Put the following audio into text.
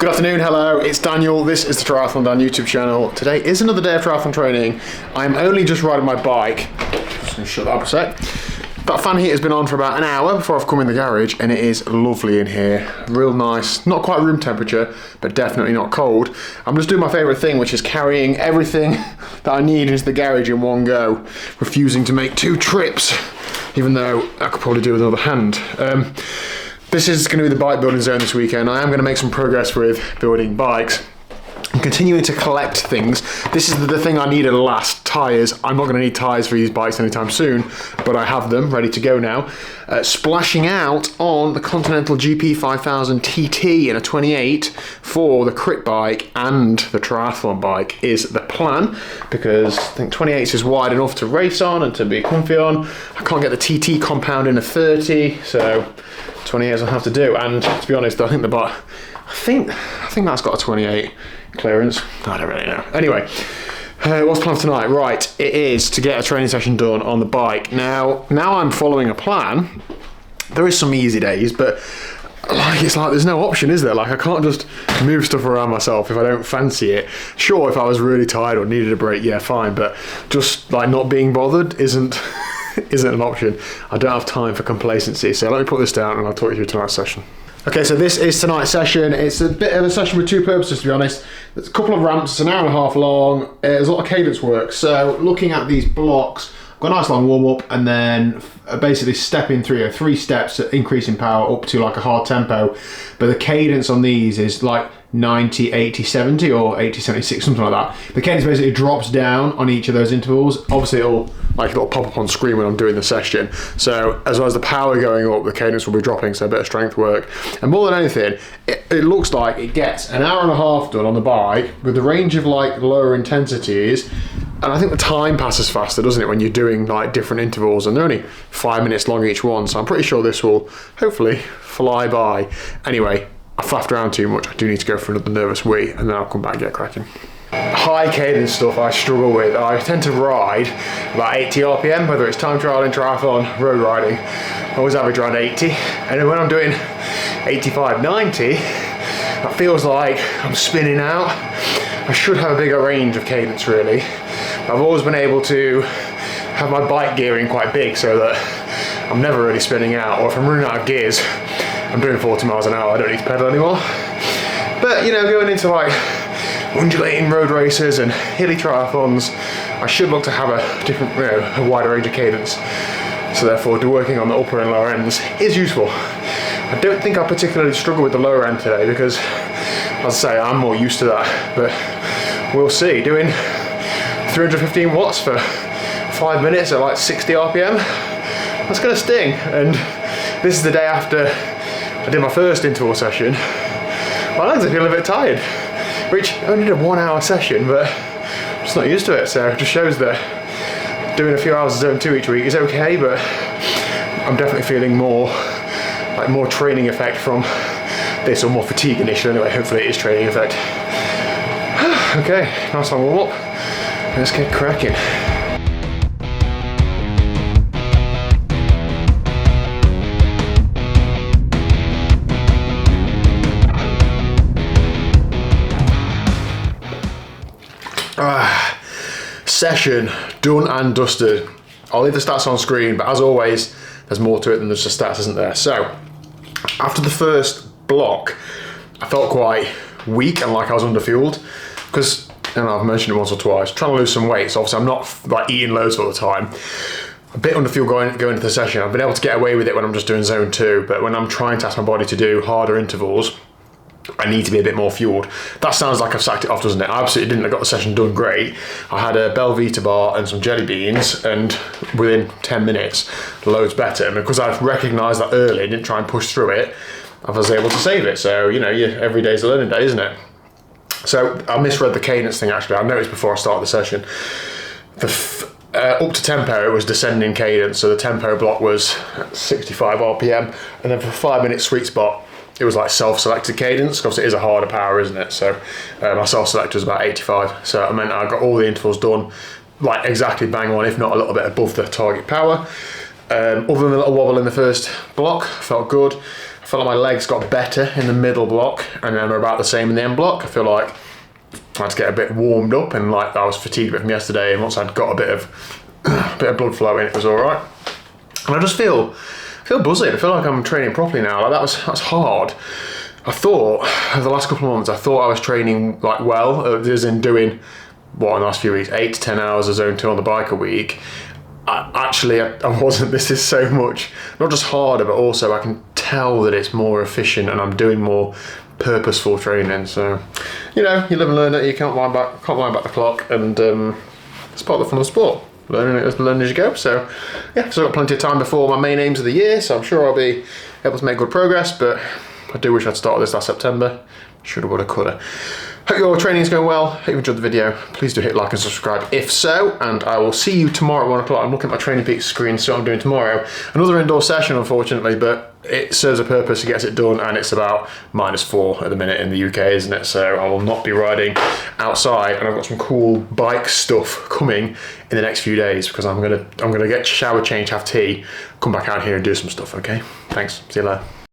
Good afternoon, hello, it's Daniel. This is the TriathlonDan YouTube channel. Today is another day of triathlon training. I'm only just riding my bike. Just gonna shut that up a sec. That fan heat has been on for about an hour before I've come in the garage, and it is lovely in here. Real nice, not quite room temperature, but definitely not cold. I'm just doing my favourite thing, which is carrying everything that I need into the garage in one go, refusing to make two trips, even though I could probably do with another hand. This is going to be the bike building zone this weekend. I am going to make some progress with building bikes. I'm continuing to collect things. This is the thing I needed last, tyres. I'm not going to need tyres for these bikes anytime soon, but I have them ready to go now. Splashing out on the Continental GP 5000 TT in a 28 for the crit bike and the triathlon bike is the plan, because I think 28 is wide enough to race on and to be comfy on. I can't get the TT compound in a 30, so 28 I'll have to do. And to be honest, I think the bike, I think that's got a 28 clearance. I don't really know. Anyway, what's planned tonight? Right, it is to get a training session done on the bike. Now I'm following a plan. There is some easy days, but it's like there's no option, is there? Like, I can't just move stuff around myself if I don't fancy it. Sure, if I was really tired or needed a break, yeah, fine, but just like not being bothered isn't an option. I don't have time for complacency. So let me put this down and I'll talk you through tonight's session. Okay, so this is tonight's session. It's a bit of a session with two purposes, to be honest. There's a couple of ramps, it's an hour and a half long. There's a lot of cadence work. So looking at these blocks, I've got a nice long warm up and then basically stepping through 3 steps, increasing power up to like a hard tempo. But the cadence on these is like 90, 80, 70 or 80, 76, something like that. The cadence basically drops down on each of those intervals. Obviously it'll pop up on screen when I'm doing the session. So as well as the power going up, the cadence will be dropping, so a bit of strength work. And more than anything, it looks like it gets an hour and a half done on the bike with the range of like lower intensities. And I think the time passes faster, doesn't it, when you're doing like different intervals, and they're only 5 minutes long each one. So I'm pretty sure this will hopefully fly by. Anyway, I flapped around too much. I do need to go for another nervous wee, and then I'll come back and get cracking. High cadence stuff I struggle with. I tend to ride about 80 RPM, whether it's time trialing, triathlon, road riding. I always average around 80, and then when I'm doing 85, 90, that feels like I'm spinning out. I should have a bigger range of cadence, really. I've always been able to have my bike gearing quite big so that I'm never really spinning out, or if I'm running out of gears, I'm doing 40 miles an hour, I don't need to pedal anymore. But you know, going into like undulating road races and hilly triathlons, I should look to have a different, a wider range of cadence. So therefore, working on the upper and lower ends is useful. I don't think I particularly struggle with the lower end today because, as I say, I'm more used to that. But we'll see. Doing 315 watts for 5 minutes at like 60 RPM, that's gonna sting. And this is the day after I did my first interval session. My legs are feeling a bit tired, which I only did a 1 hour session, but I'm just not used to it. So it just shows that doing a few hours of zone 2 each week is okay, but I'm definitely feeling more training effect from this, or more fatigue initially anyway. Hopefully it is training effect. Okay, nice long warm up. Let's get cracking. Session done and dusted. I'll leave the stats on screen, but as always, there's more to it than just the stats, isn't there? So, after the first block, I felt quite weak and like I was underfueled, because, and I've mentioned it once or twice, trying to lose some weight, so obviously I'm not like eating loads all the time. A bit underfueled going into the session. I've been able to get away with it when I'm just doing zone 2, but when I'm trying to ask my body to do harder intervals, I need to be a bit more fueled. That sounds like I've sacked it off, doesn't it? I absolutely didn't. I got the session done great. I had a Belvita bar and some jelly beans, and within 10 minutes, loads better. And because I've recognised that early, didn't try and push through it, I was able to save it. So, you know, every day's a learning day, isn't it? So I misread the cadence thing, actually. I noticed before I started the session. Up to tempo, it was descending cadence. So the tempo block was 65 RPM. And then for 5 minute sweet spot, it was like self-selected cadence, because it is a harder power, isn't it? So my self-selector was about 85. So I meant I got all the intervals done like exactly bang on, if not a little bit above the target power. Other than a little wobble in the first block, felt good. I felt like my legs got better in the middle block, and then we're about the same in the end block. I feel like I had to get a bit warmed up, and like I was fatigued a bit from yesterday, and once I'd got a bit of blood flow in, it was all right. And I just feel buzzing. I feel like I'm training properly now. Like that's hard. I thought over the last couple of months, I thought I was training like well, as in doing what in the last few weeks, 8 to 10 hours of zone 2 on the bike a week. I wasn't. This is so much, not just harder, but also I can tell that it's more efficient and I'm doing more purposeful training. So, you know, you live and learn it. You can't wind back the clock, and it's part of the fun of sport. Learning as you go. So, yeah, so I've got plenty of time before my main aims of the year. So I'm sure I'll be able to make good progress. But I do wish I'd started this last September. Shoulda, woulda, coulda. Hope your training's going well. Hope you enjoyed the video. Please do hit like and subscribe if so, and I will see you tomorrow at 1 o'clock. I'm looking at my Training Peaks screen, so I'm doing tomorrow. Another indoor session, unfortunately, but it serves a purpose, it gets it done, and it's about -4 at the minute in the UK, isn't it? So I will not be riding outside, and I've got some cool bike stuff coming in the next few days, because I'm gonna get shower, change, have tea, come back out here and do some stuff, okay? Thanks, see you later.